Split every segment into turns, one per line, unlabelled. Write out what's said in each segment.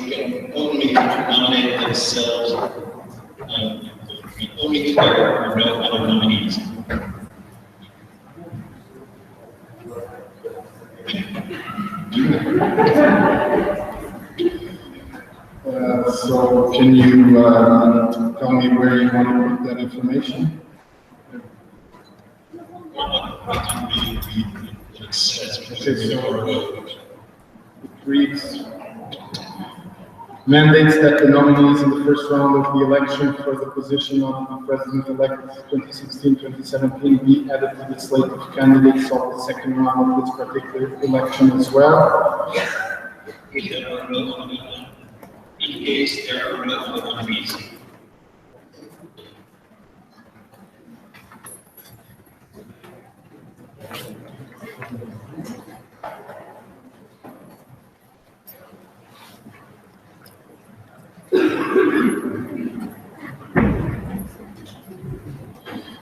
can only nominate themselves, only if there are no other nominees.
So can you tell me where you want to put that information?
Okay, so
it reads, mandates that the nominees in the first round of the election for the position of the President-elect 2016-2017 be added to the slate of candidates of the second round of this particular election as well.
If there are no, in case there are no other nominees.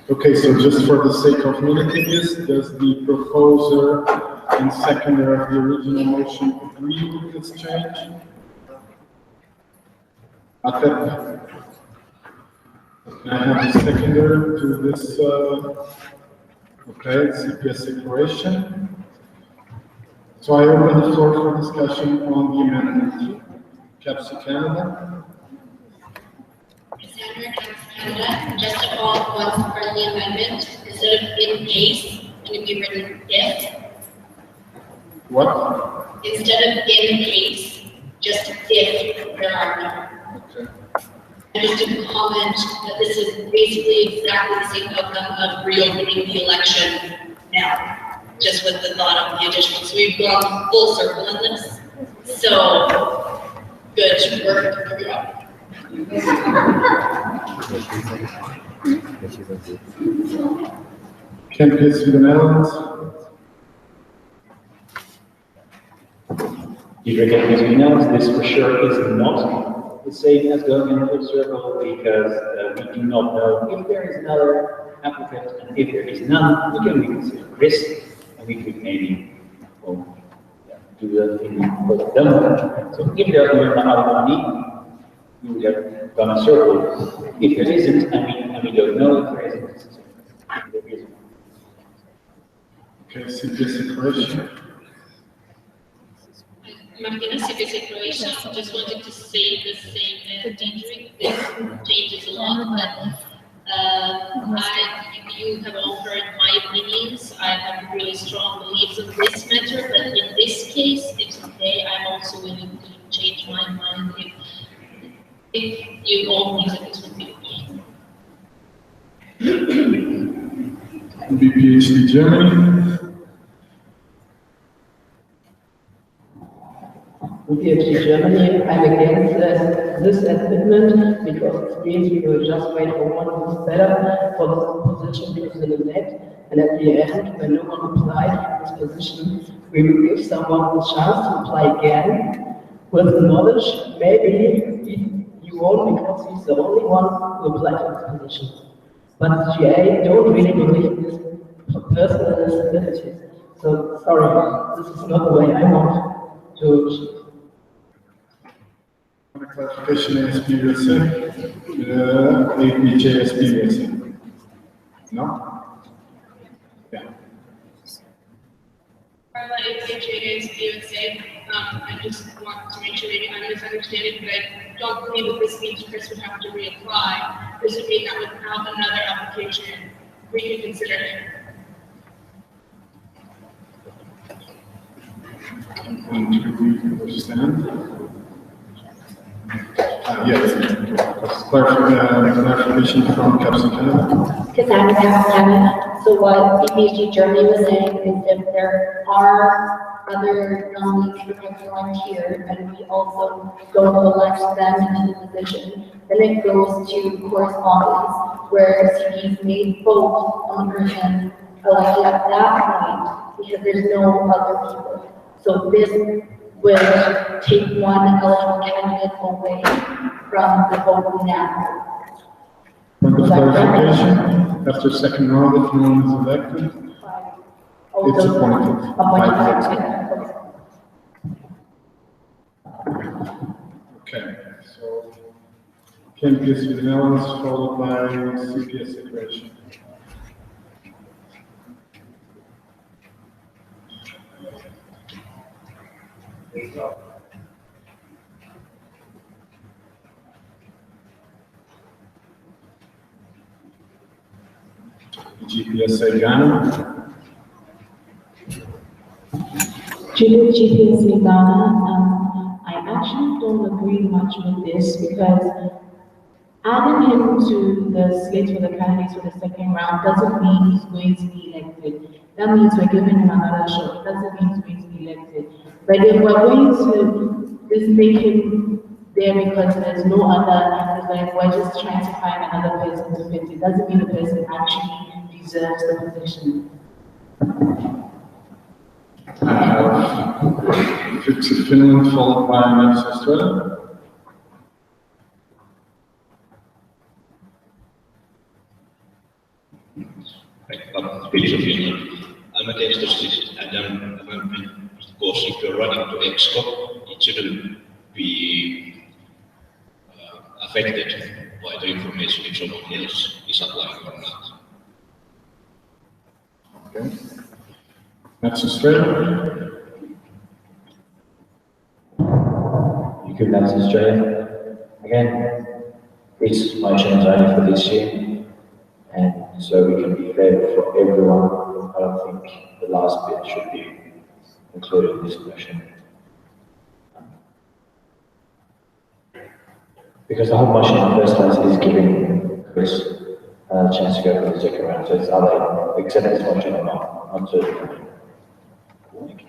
Okay, so just for the sake of making this, does the proposer and seconder of the original motion agree with this change? Okay. Can I have the seconder to this, okay, CPS declaration. So I open the floor for discussion on the amendment. Capsule Canada.
Canada, just to follow up once for the amendment, instead of in case, can it be written if?
What?
Instead of in case, just if there are none.
Okay.
And just to comment that this is basically exactly the same outcome of reopening the election now, just with the thought of the additional. So we've gone full circle in this. So good work, everyone.
Can please see the Netherlands?
If you're getting to Netherlands, this for sure is not the same as going in a full circle because we do not know if there is another applicant, and if there is none, we can reconsider risk, and we could maybe do that in both of them. So if there is another money, we would have done a circle. If there isn't, and we don't know if there isn't, there isn't.
Okay, CPS declaration.
Martina, CPC Croatia, just wanted to say the same teaching. This changes a lot, but you have all heard my opinions. I have really strong beliefs on this matter, but in this case, it's okay. I'm also willing to change my mind if you all think that this would be okay.
BPHD Germany.
IPSF Germany, I'm against this amendment because it means we will just wait for one who's better for this position because in the net, and at the end, when no one applied for this position, we will give someone a chance to apply again with the knowledge maybe he won't because he's the only one who applied for this position. But GA don't really believe this person and his abilities. So sorry, this is not the way I want to.
Clarification ASP USA, APJSP USA. No? Yeah.
I just want to make sure maybe I'm misunderstanding, but I don't believe that this means Chris would have to reapply. This would mean that without another application, we can consider it.
Understand? Yes. Clarification from Capsule Canada.
Cassandra Canada. So what EPG Germany was saying is if there are other nominees who have volunteered and we also don't elect them into the position, then it goes to correspondence where CPs may vote on the person elected at that point because there's no other people. So this will take one eligible candidate away from the vote now.
For the clarification, after second round, if no one is elected, it's appointed. Okay, so campus surveillance followed by CPS separation. GPSA Ghana.
Julia GPSA Ghana, I actually don't agree much with this because adding him to the slate for the candidates for the second round doesn't mean he's going to be elected. That means we're giving him another shot. It doesn't mean he's going to be elected. But if we're going to just make him there because there's no other, it's like we're just trying to find another person to fit, it doesn't mean the person actually deserves the position.
Fifty Finland followed by Next Australia.
Phillips of Finland. I'm against this amendment because if you're running to EXCO, it shouldn't be affected by the information if someone else is applying or not.
Okay. Next Australia.
You could that's Australia. Again, this motion is only for this year, and so we can be fair for everyone. I don't think the last bit should be included in this motion. Because the whole motion in the first place is giving Chris a chance to go for the second round, so it's either accept this motion or not to. Thank you.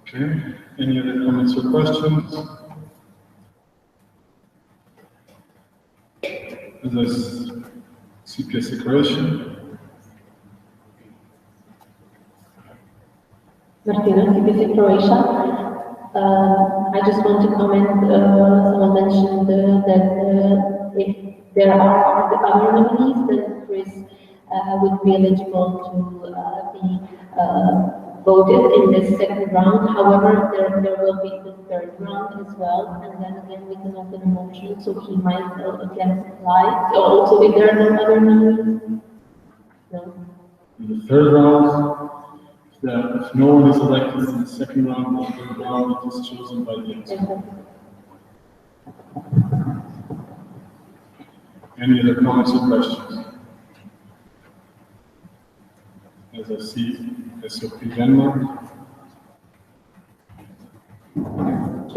Okay, any other comments or questions? This CPS declaration.
Martina, CPC Croatia. I just want to comment, someone mentioned that if there are other nominees, then Chris would be eligible to be voted in this second round. However, there will be the third round as well, and then again we can open a motion, so he might again apply. So also, if there are no other nominees? No.
In the third round, if no one is elected in the second round, the third round it is chosen by the exco. Any other comments or questions? As I see SOP Denmark.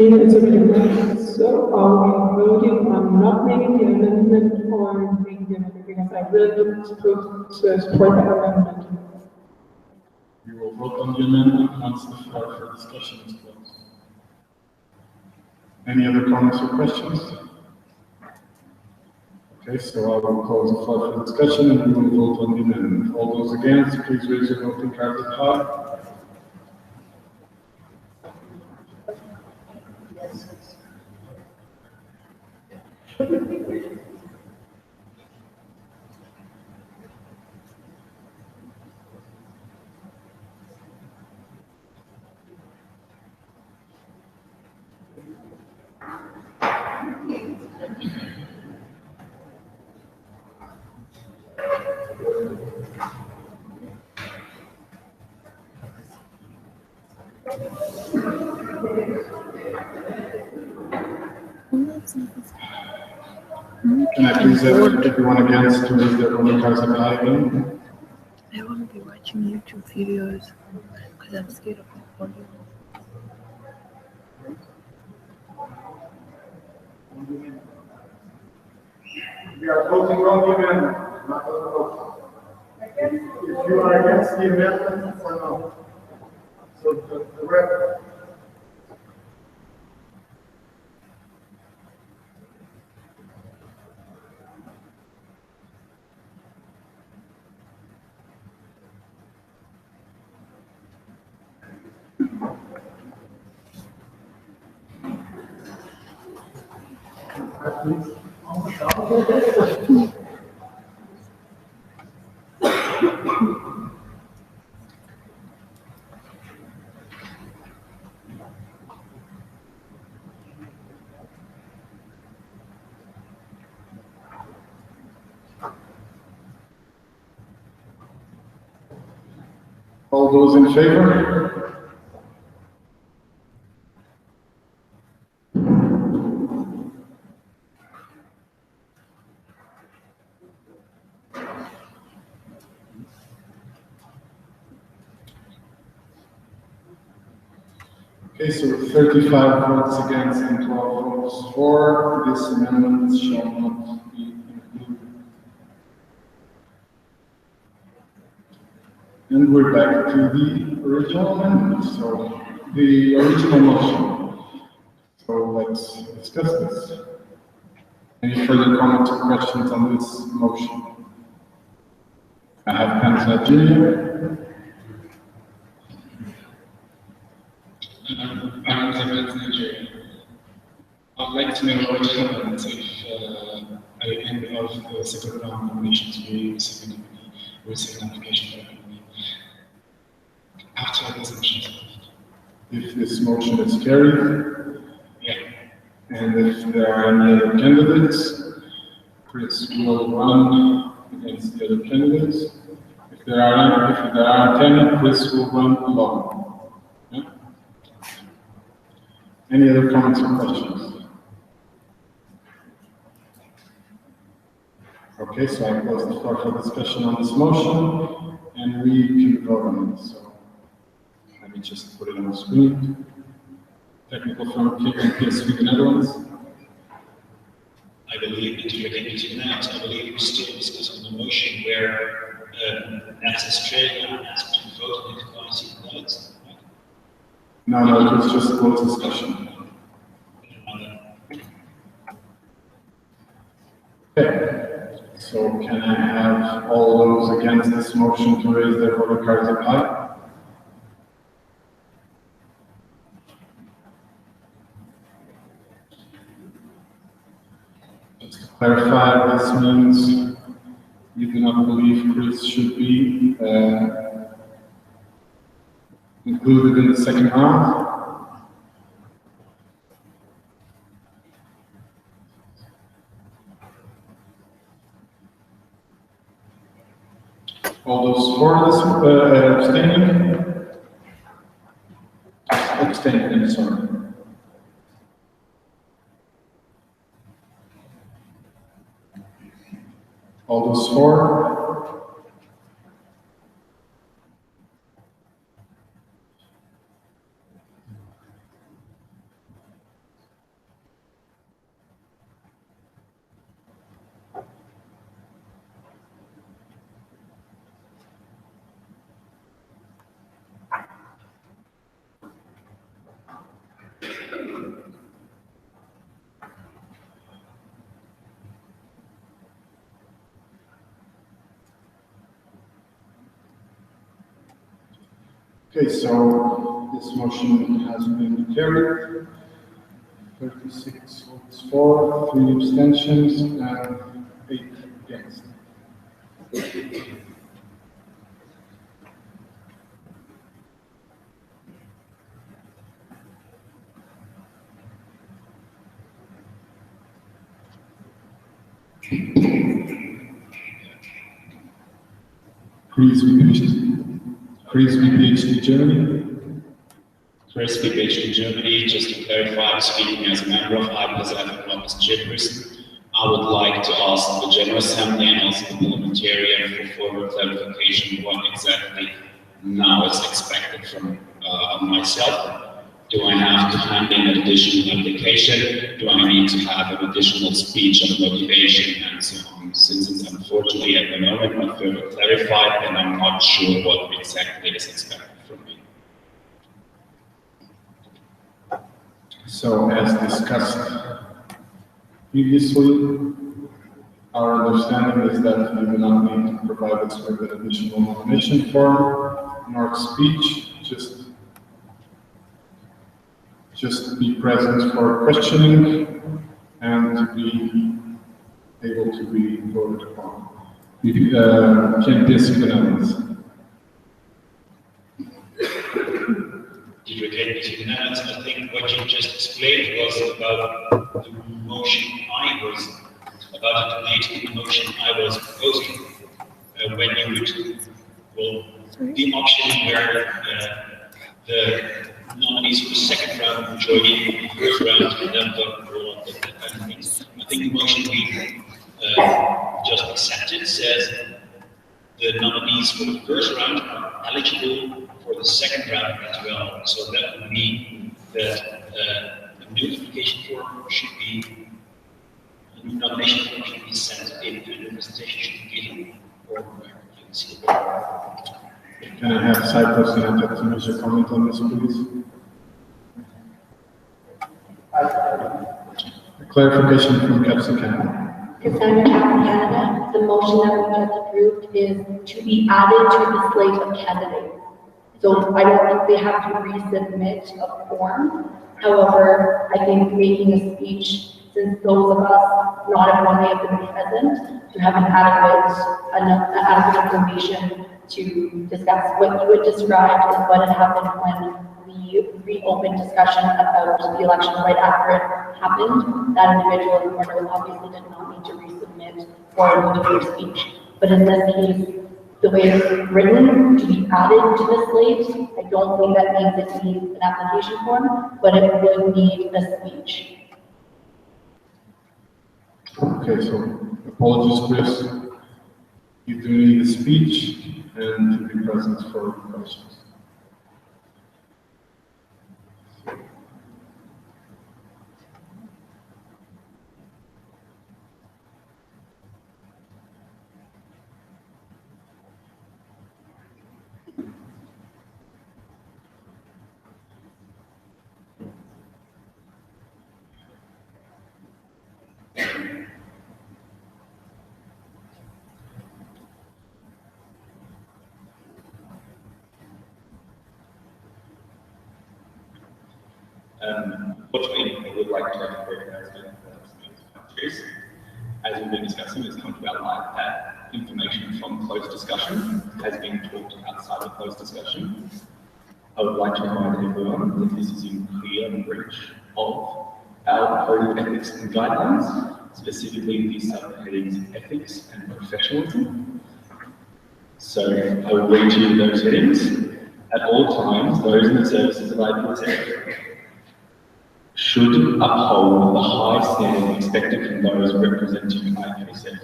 It's okay. So are we voting on not making the amendment or making the amendment? Because I really don't support that amendment.
We will vote on the amendment once the floor for discussion is closed. Any other comments or questions? Okay, so I will close the floor for discussion and we will vote on the amendment. All those against, please raise your voting cards at high. Can I please have everyone against to raise their voting cards at high again?
I want to be watching YouTube videos because I'm scared of the audio.
We are voting on the amendment, not on the motion. If you are against the amendment or no. So the rep. All those in favor? Okay, so 35 votes against and 12 votes for, this amendment shall not be included. And we're back to the original amendment, so the original motion. So let's discuss this. Any further comments or questions on this motion? I have Councillor Junior.
I'd like to know what happens if at the end of the second round nominations we receive an application for a company after this motion.
If this motion is carried,
Yeah.
and if there are any other candidates, Chris will run against the other candidates. If there aren't any, Chris will run alone. Yeah? Any other comments or questions? Okay, so I close the floor for discussion on this motion, and we can vote on it. So let me just put it on the screen. Technical from IPSF Netherlands.
I believe that you're getting that. I believe we're still discussing the motion where as Australia asked to vote on it by votes.
No, it was just a closed discussion. Okay, so can I have all those against this motion to raise their voter cards up high? Just to clarify, this means you do not believe Chris should be included in the second round? All those for this abstaining? Abstaining, sorry. All those for? Okay, so this motion has been carried. 36 votes for, 3 abstentions, and 8 against. Chris PhD Germany.
Chris PhD Germany, just to clarify, speaking as a member of IPSF and not as chairperson, I would like to ask the General Assembly and also the parliamentarian for further clarification what exactly now is expected from myself. Do I have to hand in an additional application? Do I need to have an additional speech on motivation and so on? Since it's unfortunately at the moment not further clarified, and I'm not sure what exactly is expected from me.
So, as discussed previously, our understanding is that you do not need to provide us with an additional nomination form nor speech, just be present for questioning and to be able to be voted upon. Can this be announced?
I think what you just explained was about the motion about the motion I was proposing. When you would, well, the option where the nominees for the second round will join in the first round and then vote for all of the candidates. I think the motion we just accepted says the nominees for the first round are eligible for the second round as well. So that would mean that a new application form should be, a new nomination form should be sent in and the presentation should be given or where you can see it.
Can I have side person and deputy minister comment on this, please? A clarification from Council Canada.
Cassandra from Canada, the motion that we just approved is to be added to the slate of candidates. So I don't think they have to resubmit a form. However, I think making a speech, since those of us, not everyone may have been present, to have an adequate information to discuss what you had described as what had happened when we reopened discussion about the election right after it happened. That individual in the corner obviously did not need to resubmit for a new speech. But in this case, the way it's written to be added to the slate, I don't think that means it needs an application form, but it would need a speech.
Okay, so apologies, Chris. You do need a speech and to be present for questions.
Unfortunately, I would like to recognize countries. As we've been discussing, it's come to our light that information from closed discussion has been talked outside of closed discussion. I would like to remind everyone that this is in clear breach of our code of ethics and guidelines, specifically the subheadings ethics and professionalism. So I will read to you those headings. At all times, those in the services of IPSF should uphold the high standard expected from those representing IPSF.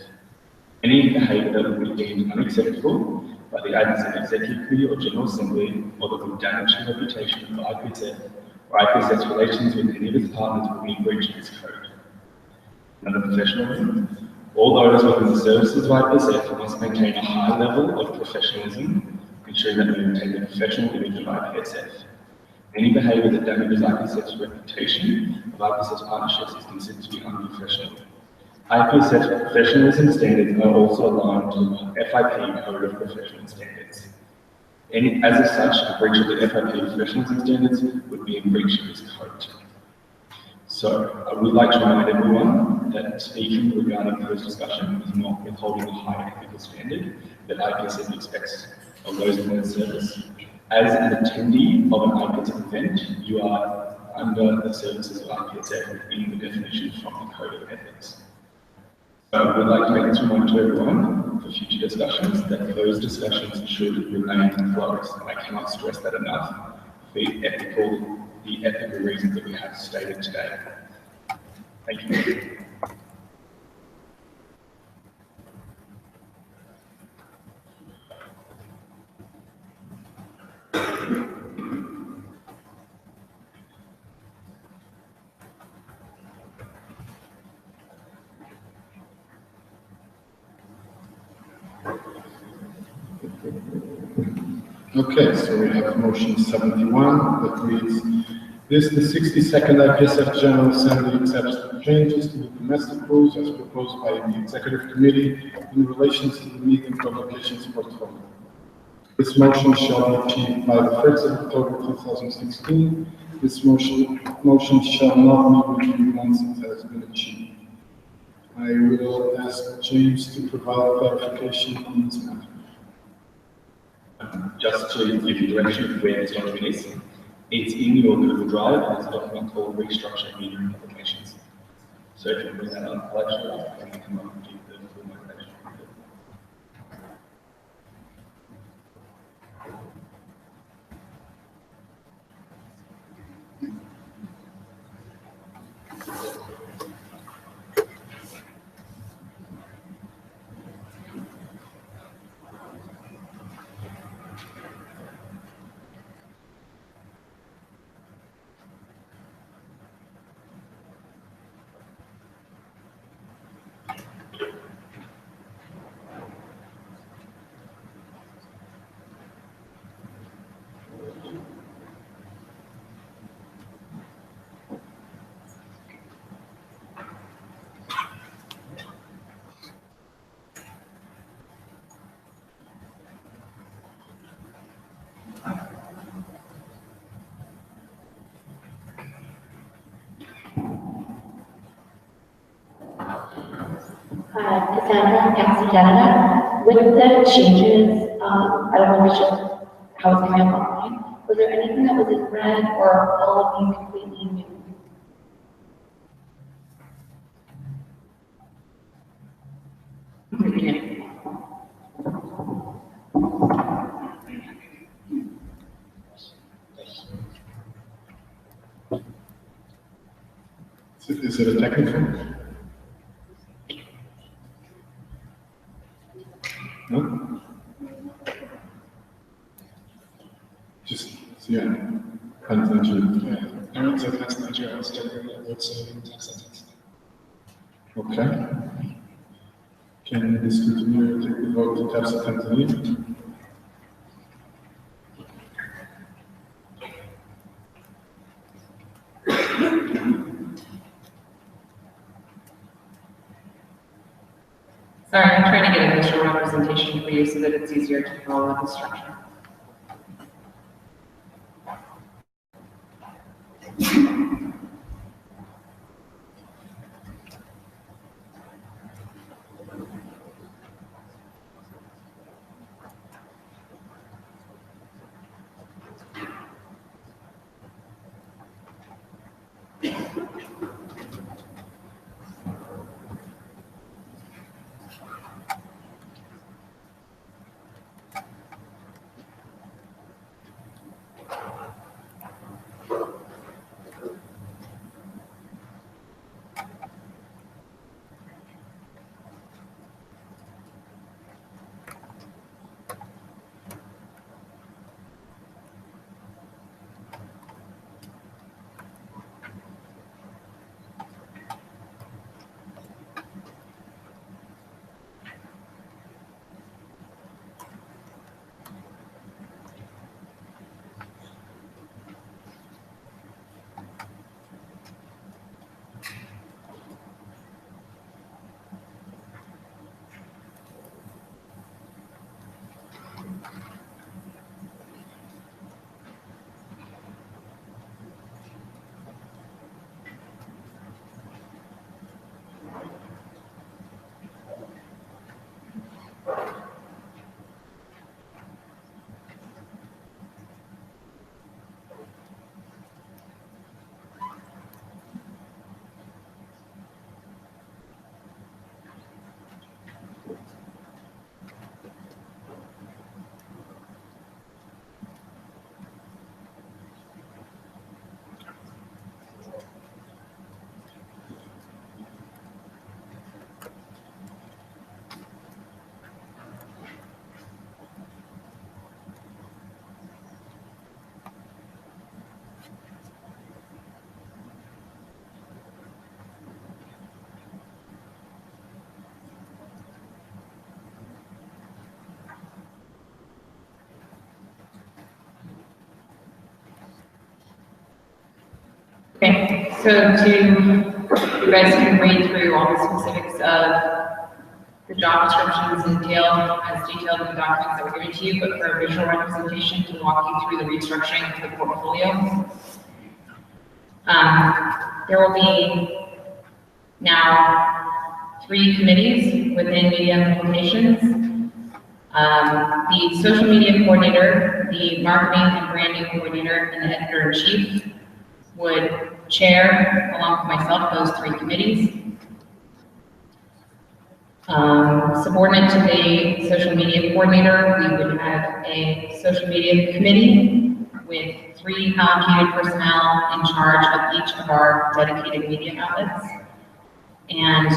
Any behaviour that would be deemed unacceptable by the IPSF Executive Committee or General Assembly, or that would damage the reputation of IPSF or IPSF's relations with any of its partners will be in breach of this code. Under professionalism, all those within the services of IPSF must maintain a high level of professionalism, ensuring that we maintain the professional image of IPSF. Any behaviour that damages IPSF's reputation of IPSF partnerships is considered to be unprofessional. IPSF professionalism standards are also aligned to the FIP Code of Professional Standards. As such, a breach of the FIP professionalism standards would be a breach of this code. So, I would like to remind everyone that speaking regarding closed discussion is not withholding the high ethical standard that IPSF expects of those in their service. As an attendee of an IPSF event, you are under the services of IPSF within the definition from the Code of Ethics. So I would like to make this reminder to everyone for future discussions that those discussions should remain closed. And I cannot stress that enough for the ethical reasons that we have stated today. Thank you.
Okay, so we have motion 71 that reads, this, the 62nd IPSF General Assembly accepts the changes to the domestic rules as proposed by the Executive Committee in relation to the media and communications portfolio. This motion shall be achieved by the 1st of October 2016. This motion shall not be reviewed once it has been achieved. I will ask James to provide clarification on this matter.
Just to give you direction of where this document is, it's in your Google Drive, and it's a document called Restructure Media and Applications. So if you bring that up, I'll actually ask them to come up and do the full motivation.
Cassandra, Council Canada. With the changes, I don't know if it's just how it's coming up online. Was there anything that was in red or all of these completely new?
Is it a technical? No? Just, yeah, confidential.
Yeah, Aaron said that's Nigeria, I was generally also in tax.
Okay. Can this continue, take the vote to test continue?
Sorry, I'm trying to get a visual representation for you so that it's easier to follow the structure. Okay, so you guys can read through all the specifics of the job descriptions in detail, as detailed in the documents that were given to you, but for a visual representation to walk you through the restructuring of the portfolio. There will be now 3 committees within media and communications. The social media coordinator, the marketing and branding coordinator, and the editor-in-chief would chair, along with myself, those 3 committees. Subordinate to the social media coordinator, we would have a social media committee with 3 allocated personnel in charge of each of our dedicated media outlets. And,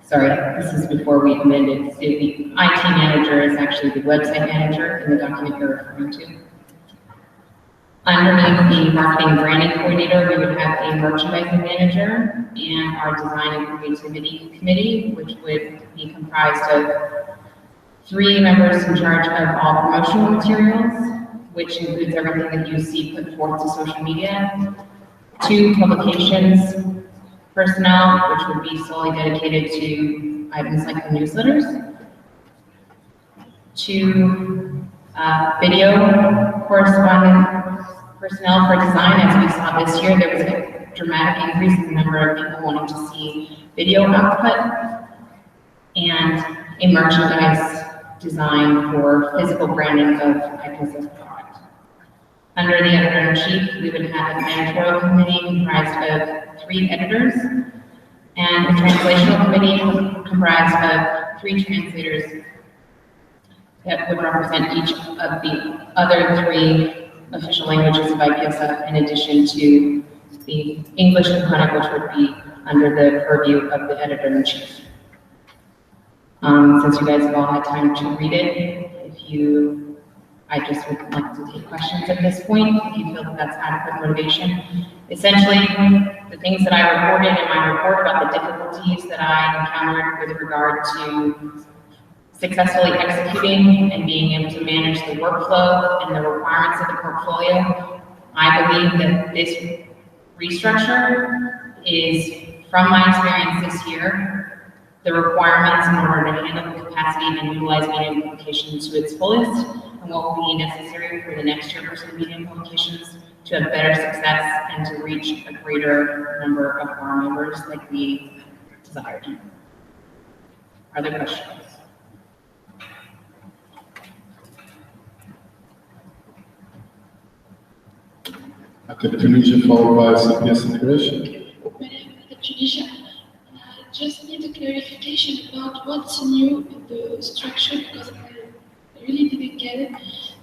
sorry, this is before we amended, so the IT manager is actually the website manager in the document you're referring to. Underneath the marketing and branding coordinator, we would have a merchandising manager and our design and creativity committee, which would be comprised of 3 members in charge of all promotional materials, which includes everything that you see put forth to social media, 2 publications personnel, which would be solely dedicated to items like the newsletters, 2 video correspondent personnel for design. As we saw this year, there was a dramatic increase in the number of people wanting to see video output. and a merchandise design for physical branding of IPSF product. Under the editor-in-chief, we would have an editorial committee comprised of 3 editors and a translational committee comprised of 3 translators that would represent each of the other 3 official languages of IPSF in addition to the English component, which would be under the purview of the editor-in-chief. Since you guys have all had time to read it, I just would like to take questions at this point, if you feel that that's adequate motivation. Essentially, the things that I reported in my report about the difficulties that I encountered with regard to successfully executing and being able to manage the workflow and the requirements of the portfolio, I believe that this restructure is, from my experience this year, the requirements in order to handle the capacity and utilize media implications to its fullest, and what will be necessary for the next year for some media implications to have better success and to reach a greater number of our members like we desired. Are there questions?
Okay, Tunisia followed by CPS integration.
Tunisia, just need a clarification about what's new in the structure because I really didn't get it.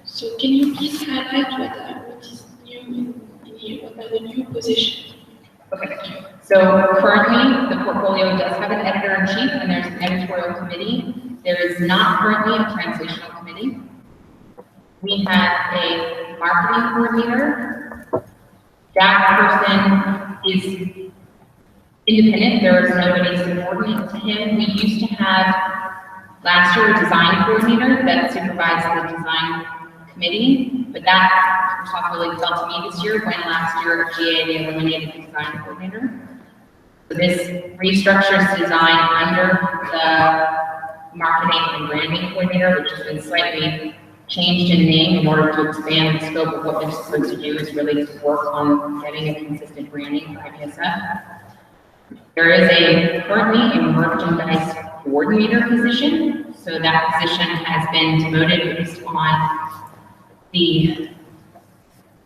So can you please highlight what is new in here, what are the new positions?
Okay, so currently the portfolio does have an editor-in-chief and there's an editorial committee. There is not currently a translational committee. We have a marketing coordinator. That person is independent. There is nobody subordinate to him. We used to have last year a design coordinator that supervised the design committee, but that responsibility fell to me this year when last year GA eliminated the design coordinator. So this restructure is designed under the marketing and branding coordinator, which has been slightly changed in name in order to expand the scope of what they're supposed to do is really to work on getting a consistent branding for IPSF. There is currently a merchandise coordinator position. So that position has been demoted based on the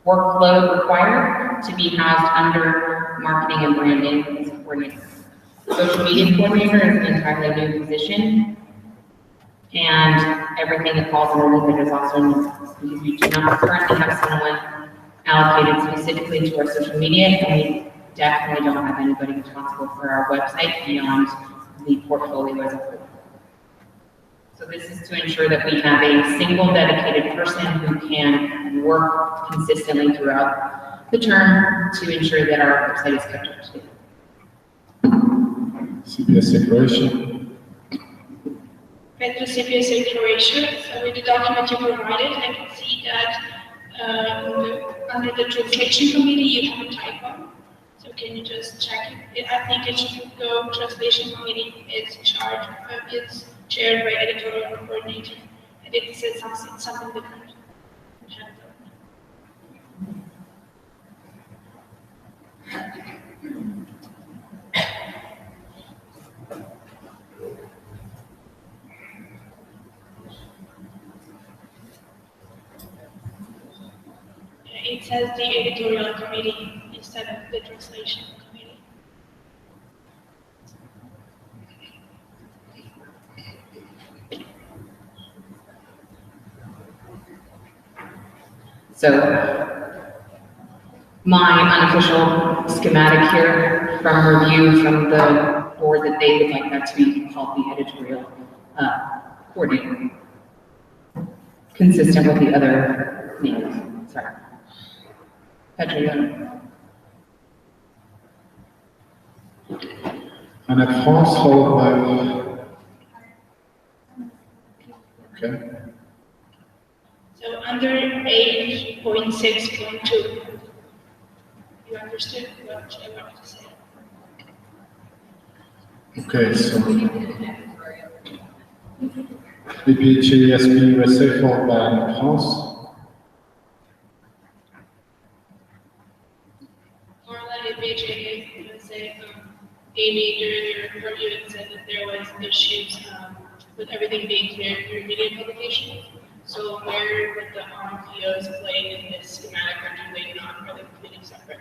workload required to be housed under marketing and branding as coordinator. Social media coordinator is an entirely new position. And everything that falls underneath it is also new, because we do not currently have someone allocated specifically to our social media, and we definitely don't have anybody responsible for our website beyond the portfolio as a whole. So this is to ensure that we have a single dedicated person who can work consistently throughout the term to ensure that our website is kept up to date.
CPS separation.
With the CPS declaration, so with the document you provided, I can see that under the translation committee, you have a typo. So can you just check it? I think it should go translation committee is chaired by editorial coordinator. And it says something different. It says the editorial committee instead of the translation committee.
So my unofficial schematic here from review from the board that they would like that to be called the editorial coordinator, consistent with the other names. Sorry. Patrick.
And at France, followed by. Okay.
So under 8.6.2, you understood what I wanted to say?
Okay, so BPHASP USA followed by Anne France.
Amy, during your report, you had said that there was issues with everything being cleared through media publication. So where would the RMPOs play in this schematic, or do they not? Are they completely separate?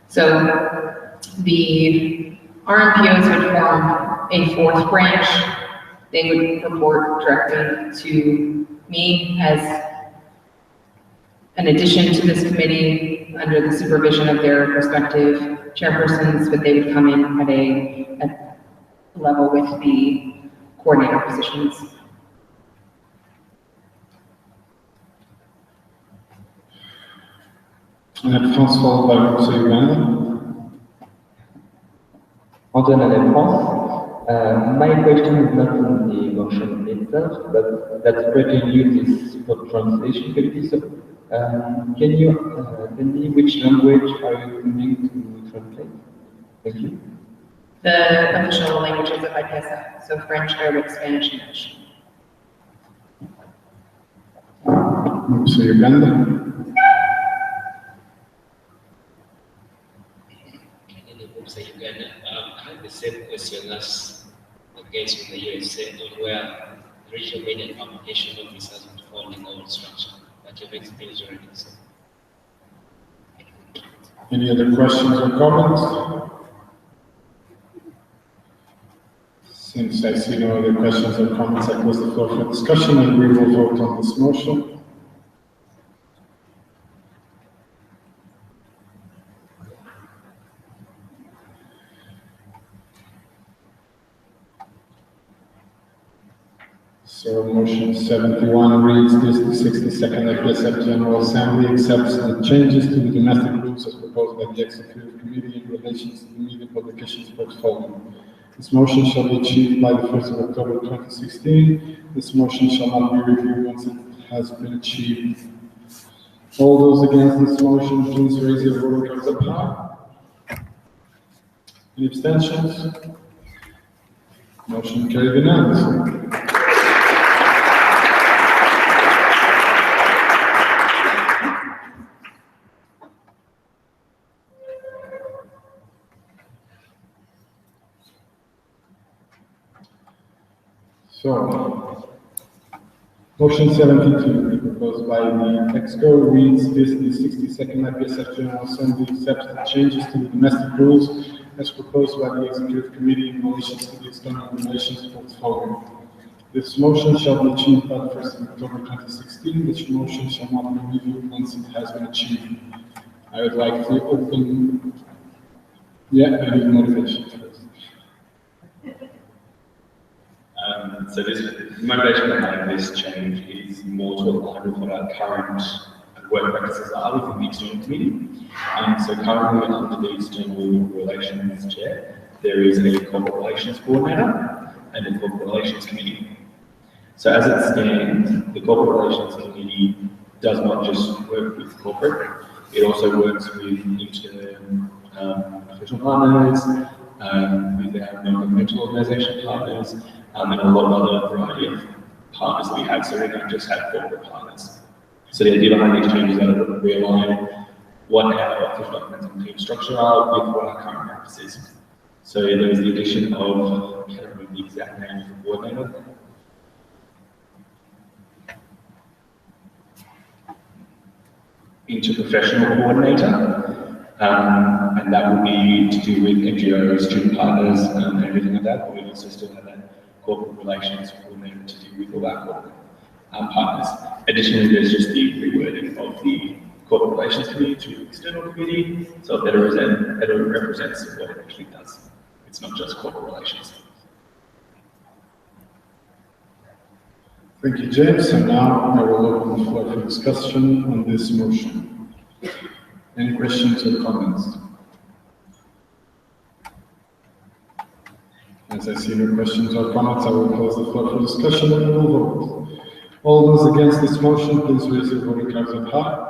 So the RMPOs would form a fourth branch. They would report directly to me as an addition to this committee under the supervision of their respective chairpersons, but they would come in at a level with the coordinator positions.
France followed by Mr. Uganda.
Antoine de France. My question is not on the motion itself, but that's pertaining to this translation committee. So, can you tell me which language are you intending to translate? Thank you.
The official languages of IPSF, so French, Arabic, Spanish, English.
Mr. Uganda.
Uganda. I have the same question as the case with the USA, on where regional media and publication officers would fall in our structure, but you've explained already. So.
Any other questions or comments? Since I see no other questions or comments, I close the floor for discussion and we will vote on this motion. So motion 71 reads this: the 62nd IPSF General Assembly accepts the changes to the domestic rules as proposed by the Executive Committee in relation to the media publications portfolio. This motion shall be achieved by the 1st of October 2016. This motion shall not be reviewed once it has been achieved. All those against this motion, please raise your voting cards up high. Any abstentions? Motion carried unanimously. So, motion 72, proposed by the EXCO, reads this: the 62nd IPSF General Assembly accepts the changes to the domestic rules as proposed by the Executive Committee in relation to the external relations portfolio. This motion shall be achieved by the 1st of October 2016. This motion shall not be reviewed once it has been achieved. I would like to open, I need motivation first.
So this motivation behind this change is more to align with what our current work practices are within the external committee. So currently under the external relations chair, there is a corporate relations coordinator and a corporate relations committee. So as it stands, the corporate relations committee does not just work with corporate, it also works with internal official partners, with our non-governmental organisation partners, and a lot of other variety of partners that we have, so we don't just have corporate partners. So the idea behind these changes are that we align what our official documents and team structure are with what our current practice is. So there is the addition of, I can't remember the exact name of the coordinator. Interprofessional coordinator, and that will be to do with NGOs, student partners, and everything like that, but we also still have that corporate relations coordinator to do with all our corporate partners. Additionally, there's just the rewording of the corporate relations committee to the external committee, so it better represents what it actually does. It's not just corporate relations.
Thank you, James. And now I will open the floor for discussion on this motion. Any questions or comments? As I see no questions or comments, I will close the floor for discussion and we will vote. All those against this motion, please raise your voting cards up high.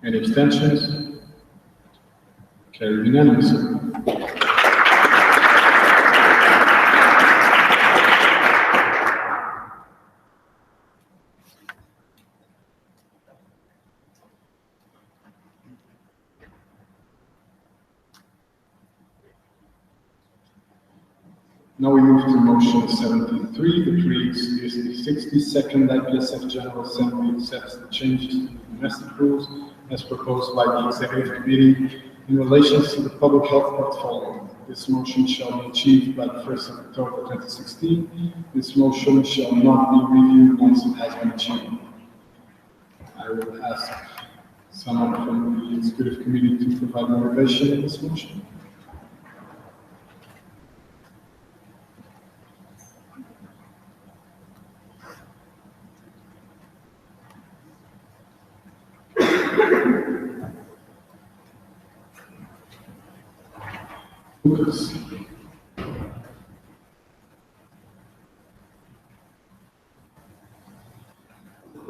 Any abstentions? Carried unanimously. Now we move to motion 73, that reads, the 62nd IPSF General Assembly accepts the changes to the domestic rules as proposed by the Executive Committee in relation to the public health portfolio. This motion shall be achieved by the 1st of October 2016. This motion shall not be reviewed once it has been achieved. I will ask someone from the Executive Committee to provide motivation in this motion. Lucas.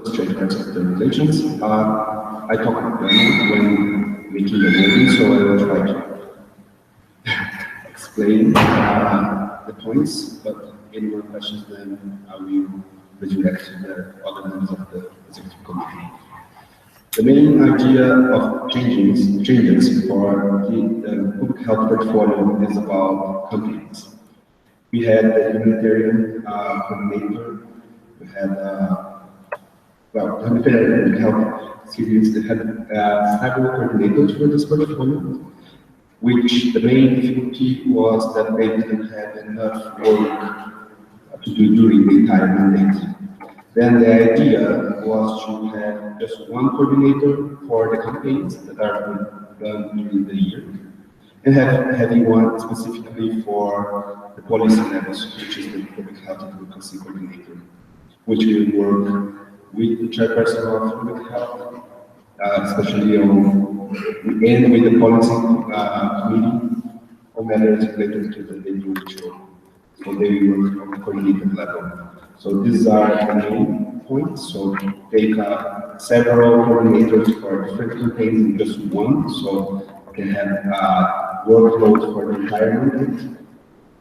Straight terms of the relations. I talked with them when making the voting, so I will try to explain the points, but any more questions, then I will redirect to the other members of the executive committee. The main idea of changes for the public health portfolio is about companies. We had the humanitarian coordinator, we had well, humanitarian health series that had several coordinators for this portfolio, which the main difficulty was that they didn't have enough work to do during the entire mandate. Then the idea was to have just one coordinator for the campaigns that are done during the year, and having one specifically for the policy levels, which is the public health advocacy coordinator, which will work with the chairperson of public health, especially on and with the policy committee on matters related to the WHO. So they work on the coordinated level. So these are the main points. So take several coordinators for different campaigns in just one, so you can have workload for the entire mandate.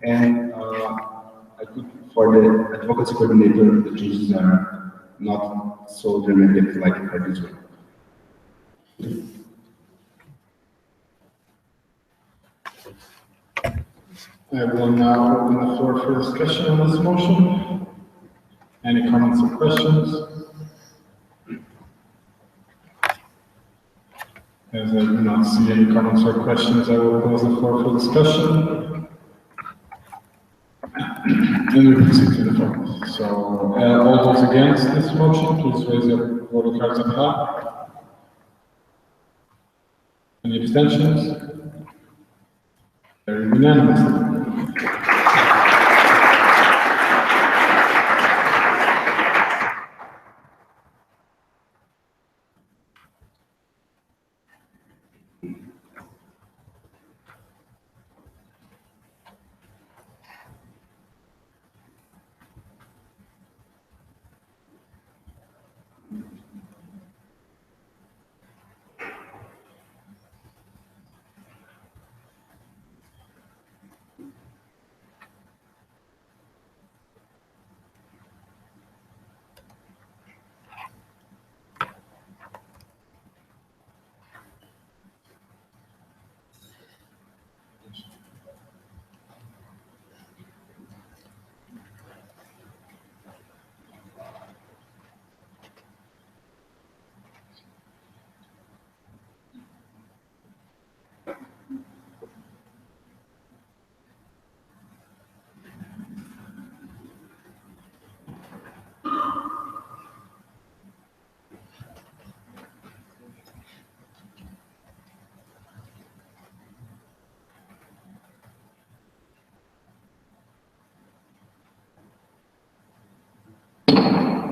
And I think for the advocacy coordinator, the changes are not so dramatic like for this one.
I will now open the floor for discussion on this motion. Any comments or questions? As I do not see any comments or questions, I will close the floor for discussion. And we proceed to the vote. So, all those against this motion, please raise your voting cards up high. Any abstentions? Very unanimously.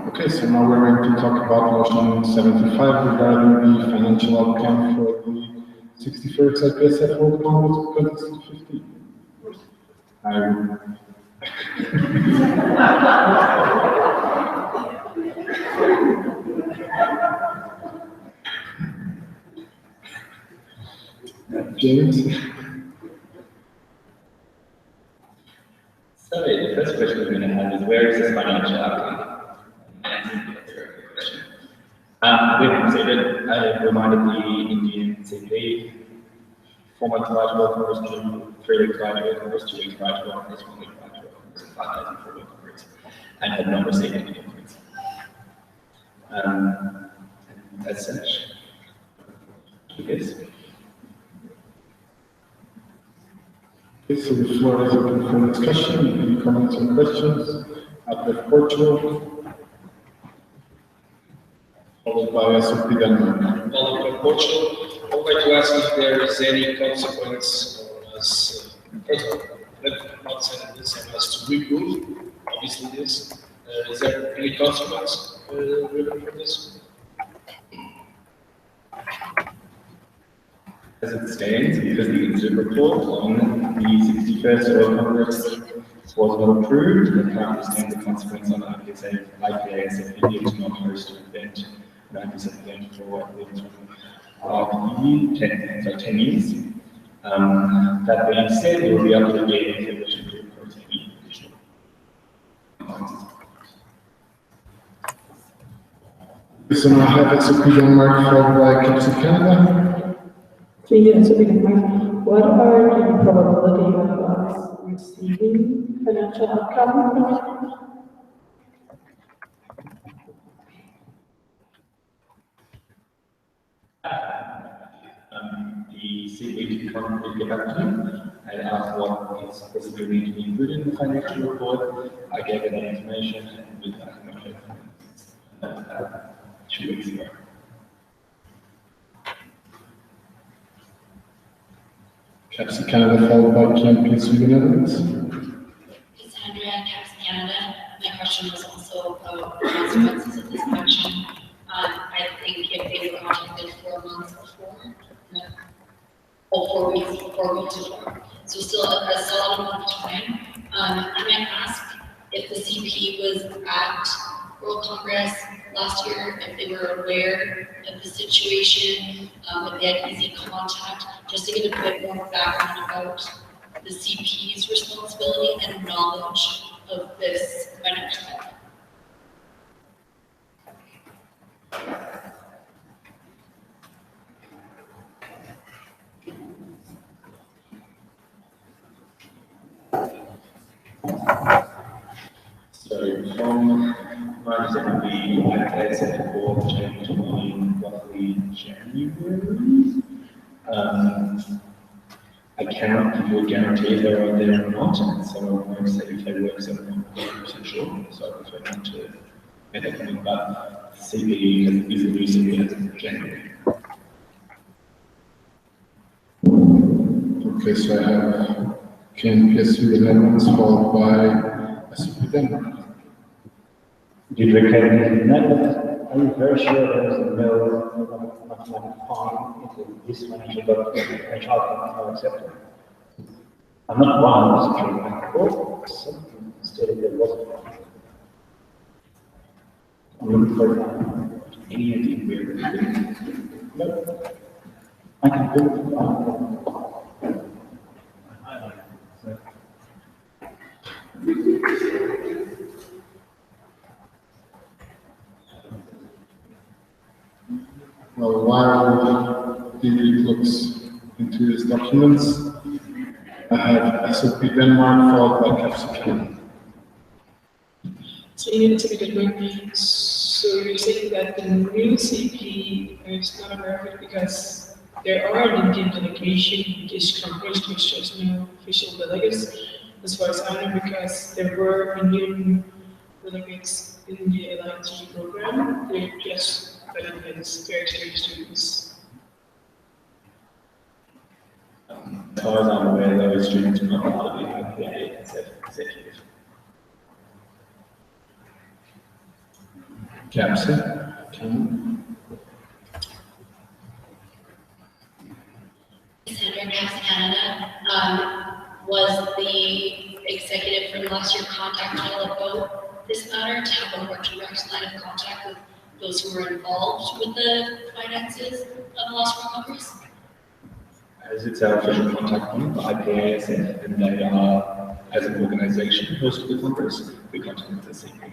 Okay, so now we're going to talk about motion 75 regarding the financial outcome for the 61st IPSF World Congress 2015. James.
So the first question we're going to have is, where is this financial outcome? We have considered, I reminded the Indian CP, 4 months prior to World Congress, 3 weeks prior to World Congress, 2 weeks prior to World Congress, 1 week prior to World Congress, 5 days before World Congress, and had not received any documents. As such, yes.
Okay, so the floor is open for discussion. Any comments or questions? Out of Portugal. Followed by SOP Denmark.
Followed by Portugal. I would like to ask if there is any consequence on us, not saying this and us to remove, obviously this. Is there any consequence driven from this?
As it stands, because the incident report on the 61st World Congress was not approved, there currently stands a consequence on IPSF India to not host an event, an IPSF event for the 10 years. That being said, it will be up to the game if they wish to propose any additional.
So now I have SOP Denmark followed by Capsule Canada.
So yeah, so what are the probability of us receiving financial outcome from it?
The CPD can't get back to me. I asked what is possibly need to be included in the financial report. I gave her that information and with that information 2 weeks ago.
Capsule Canada followed by PSU Netherlands.
Cassandra, Caps Canada. My question was also about the consequences of this action. I think if they were contacted 4 months before, or 4 weeks before, so still a solid amount of time. Can I ask if the CP was at World Congress last year, if they were aware of the situation, if they had easy contact, just to get a bit more background about the CP's responsibility and knowledge of this financial matter?
So from my understanding, the IPSF board changed in roughly January. I cannot give you a guarantee if they're out there or not, so I won't say if they work, so I'm not 100% sure, so I prefer not to make that comment, but CPE is a new CPE as of January.
Okay, so I have PSU the Netherlands followed by SOP Denmark.
Did we get anything in that? But I'm very sure there is no mathematical harm into this financial document, financial outcome are accepted. I'm not 100% sure about the board, something stated there wasn't. I'm looking for
any idea where we're going?
No. I can do it.
Well, while the looks into his documents, I have SOP Denmark followed by Capsule Canada.
So you need to be good one. So you're saying that the new CP is not aware of it because there are an Indian delegation in this Congress, which just no official delegates, as far as I know, because there were Indian delegates in the LIT program. They're just delegates, they're exchange students.
As far as I'm aware, those students are not part of the IPSF executive.
Capsule.
Cassandra, Caps Canada, was the executive from last year contacted about this matter to have a more direct line of contact with those who were involved with the finances of the last World Congress?
as it's our official contact point for IPSF, and they are, as an organization, hosted the Congress, we contact the CP.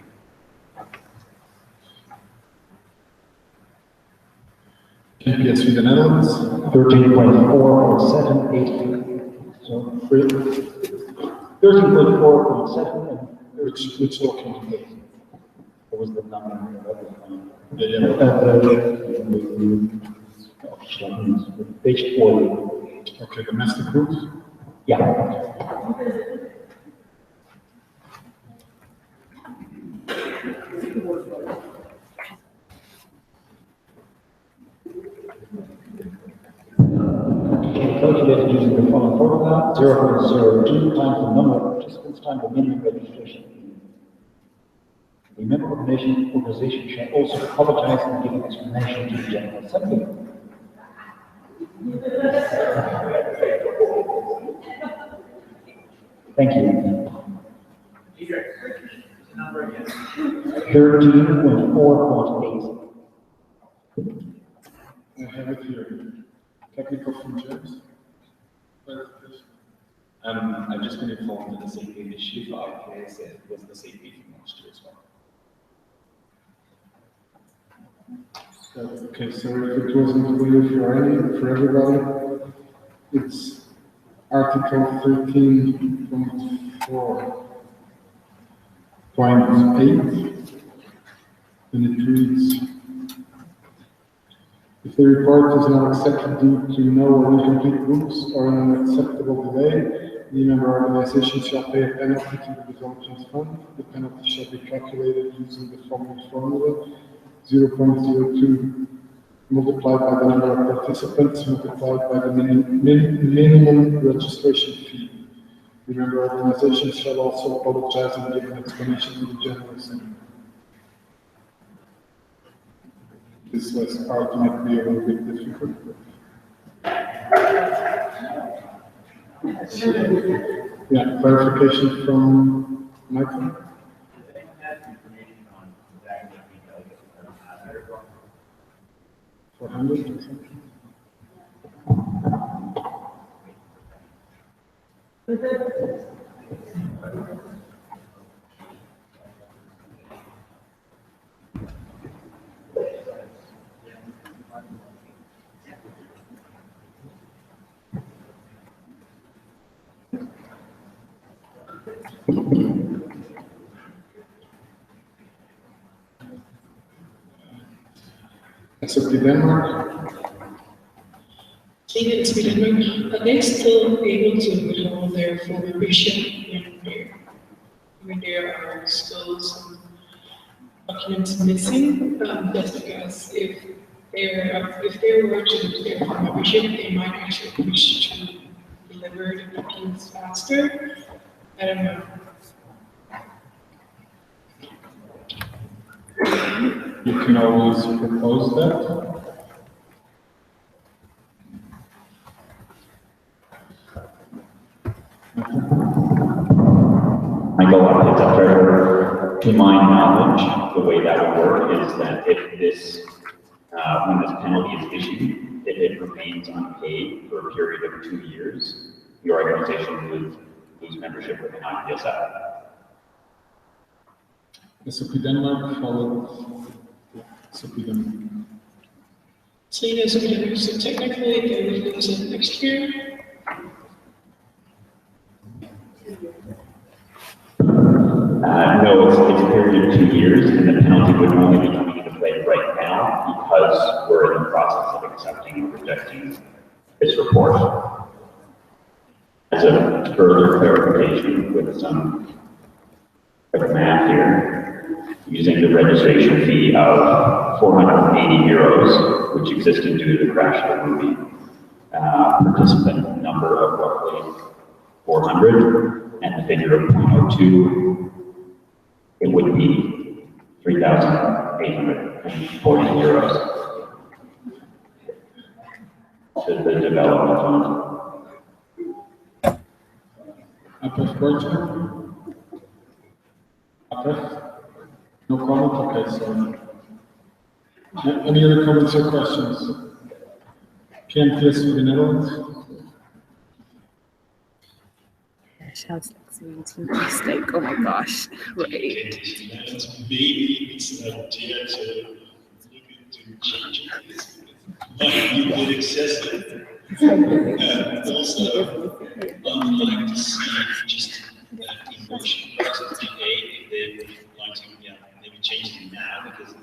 IPS with the Netherlands.
13.4.783. So 13.4.7.
Which document?
What was the number? Page 40.
Okay, domestic groups.
Yeah. Calculated using the following formula: 0.02 times the number of participants times the minimum registration fee. The member organization shall also apologize and give an explanation to the General Assembly. Thank you. 13.4.8.
I have it here. Technical from James.
I've just been informed that the CP issue for IPSF was the CP from last year as well.
Okay, so if it wasn't clear for everybody, it's Article 13.4.8, and it reads, if the report is not accepted due to no or incomplete groups or an unacceptable delay, the member organization shall pay a penalty to the development fund. The penalty shall be calculated using the following formula: 0.02 multiplied by the number of participants multiplied by the minimum registration fee. The member organization shall also apologize and give an explanation to the General Assembly. This last part might be a little bit difficult. Yeah, clarification from Michael. For 100 or something. SOP Denmark.
It's Denmark. Are they still able to hold their full membership when there are still some documents missing? That's because if they were to lose their full membership, they might actually wish to deliver the documents faster. I don't know.
You can always propose that.
Michael, it's a fair, to my knowledge, the way that would work is that if this, when this penalty is issued, if it remains unpaid for a period of 2 years, your organization would lose membership within IPSF.
SOP Denmark followed SOP Denmark.
So technically they would lose it next year.
No, it's a period of 2 years, and the penalty would only be coming into play right now because we're in the process of accepting or rejecting this report. As a further clarification with some quick math here, using the registration fee of 480 euros, which existed due to the crash of the movie, participant number of roughly 400, and the figure of 0.02, it would be 3,840 euros to the development fund.
IPF question? IPF? No comment? Okay, so. Any other comments or questions? PNPS for the Netherlands?
Sounds like 17 mistake. Oh my gosh. Right.
Maybe it's an idea to look into changing this. Might be a bit excessive. Also, I would like to see just in motion versus GA if they would like to maybe change it now because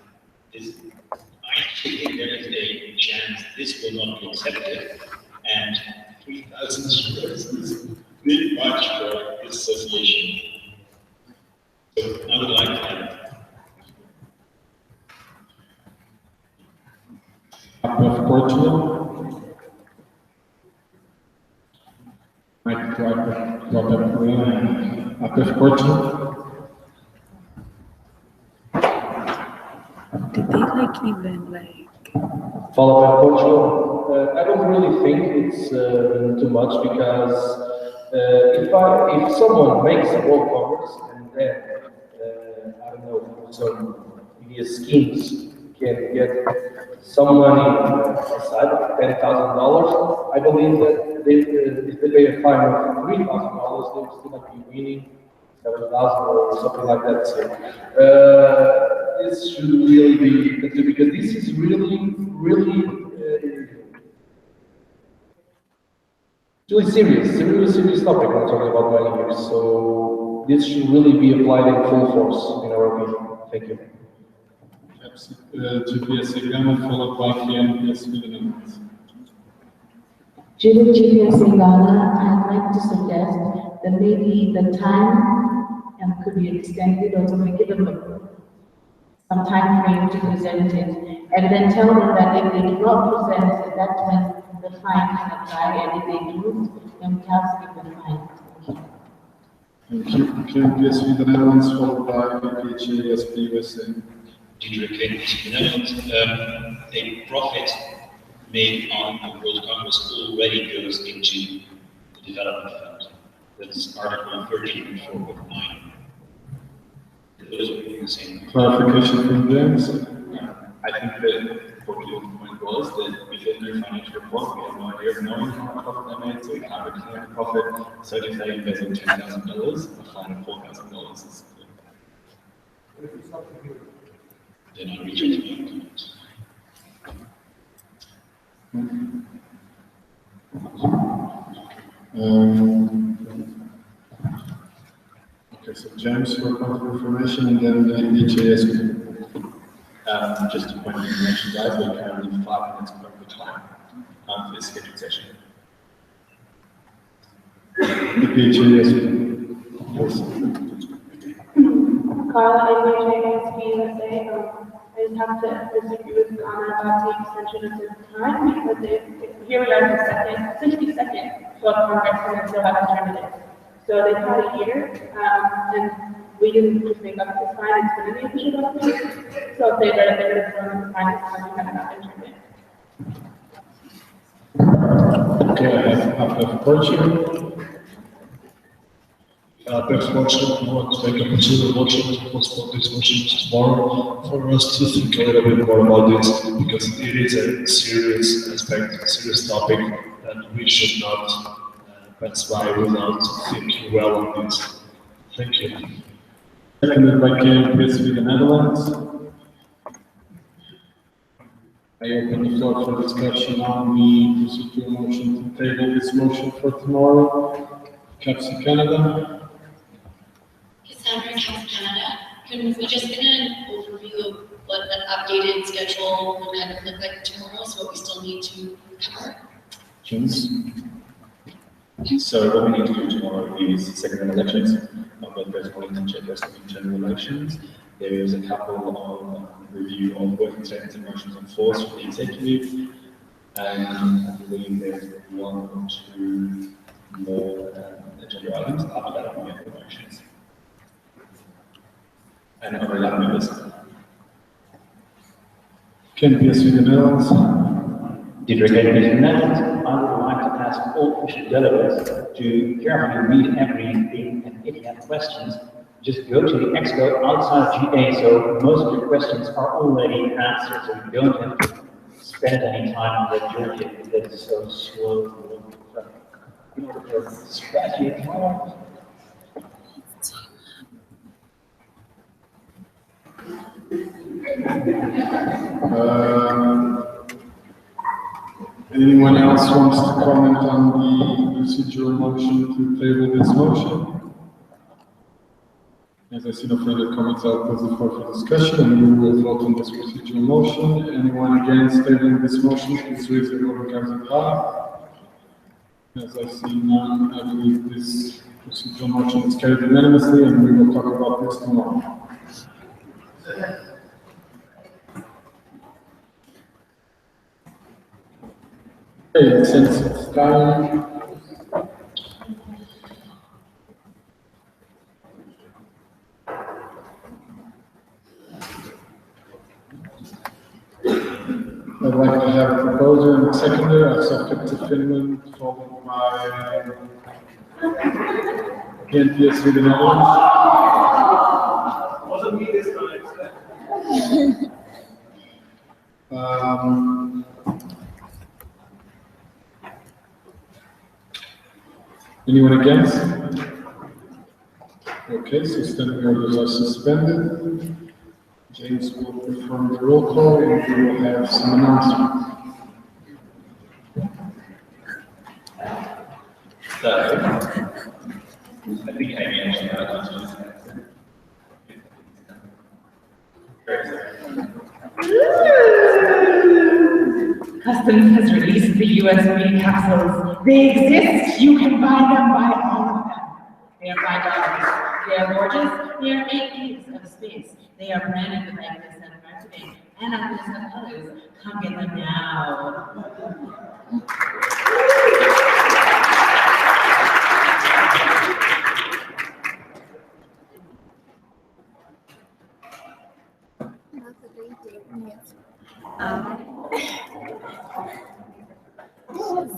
this, I actually think there is a chance this will not be accepted and 3,000 euros is a bit much for this association. So I would like to have
of Portugal. Might drop of Portugal.
Did they like even like
Follow up Portugal? I don't really think it's too much because if someone makes a world congress and then I don't know some media schemes can get some money aside, like $10,000, I believe that if they pay a fine of $3,000, they will still not be winning 7,000 or something like that. So this should really be considered because this is really serious. It's a really serious topic when talking about money here. So this should really be applied in full force, in our opinion. Thank you.
GPS Ghana followed by KMPS Netherlands.
During GPS in Ghana, I'd like to suggest that maybe the time could be extended or to give them some time frame to present it, and then tell them that if they do not present, that's when the fine can apply, and if they do, then we have to give them fine.
Thank you. KMPS the Netherlands followed by PHASP USA.
A profit made on the World Congress already goes into the development fund. That's Article 13.4.9. Those are the same.
Clarification from James.
I think that Portugal's point was that if there's no financial report, we have no idea of knowing how much profit they made, so we can't declare the profit. So if they invest in $10,000, a fine of $4,000 is
then I reach out to my comments.
Okay, so James for a point of information and then HASP.
Just a point of information, guys, we're currently 5 minutes over time for this scheduled session.
Carla, IPSF USA, I just have to disagree with Ghana about the extension of the time because here we are the 62nd World Congress and they still haven't turned it in. So they've had a year, and we didn't just make up this fine, it's been an official document. So if they read it, they would have thrown the fine, it's fine, we haven't turned it in.
Okay, I have of Portugal.
Perhaps workshop, we want to make a consider workshop to postpone this workshop tomorrow for us to think a little bit more about this because it is a serious aspect, a serious topic, and we should not pass by without thinking well on this. Thank you.
Seconded by KMPS the Netherlands. I open the floor for discussion on the procedural motion to table this motion for tomorrow. CAPSI Canada.
Cassandra, CAPS Canada. Can we just get an overview of what an updated schedule will kind of look like tomorrow, so what we still need to cover?
So what we need to do tomorrow is second elections, both president and chairperson of general elections. There is a couple of review of working statements and motions on force for the executive, and I believe there's 1 or 2 more agenda items. After that, we have the motions. And other members.
KMPS the Netherlands.
I would like to ask all official delegates to carefully read everything, and if you have questions, just go to the expo outside of GA, so most of your questions are already answered, so you don't have to spend any time on that journey because that is so slow. In order for strategy tomorrow,
Anyone else wants to comment on the procedural motion to table this motion? As I see no further comments, I'll close the floor for discussion and we will vote on this procedural motion. Anyone against tabling this motion, please raise your voting cards at high. As I see none, I believe this procedural motion is carried unanimously and we will talk about this tomorrow. Okay, since it's time, I'd like to have a proposer and a seconder. I've subject to Finland, followed by PNPS with the Netherlands.
Wasn't me this time.
Anyone against? Okay, so standing orders are suspended. James will perform the roll call and we will have some announcements.
So, I think Amy actually had a
Customs has released the USB capsules. They exist. You can buy them, buy all of them. They are $5. They are gorgeous. They are 8 gigs of space. They are branded with IPSF marketing and IPSF colors. Come get them now.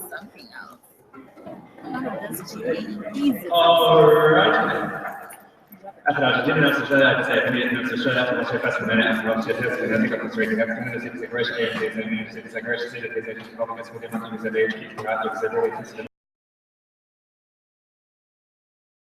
Something else. Easy.
Alright. After dziennie nas strzela, to sobie nie strzela, to się pas na właśnie też na tego konstruowania, jak to jest agresja, jest agresja, jest agresja, jest agresja, jest agresja, jest agresja, jest agresja, jest agresja,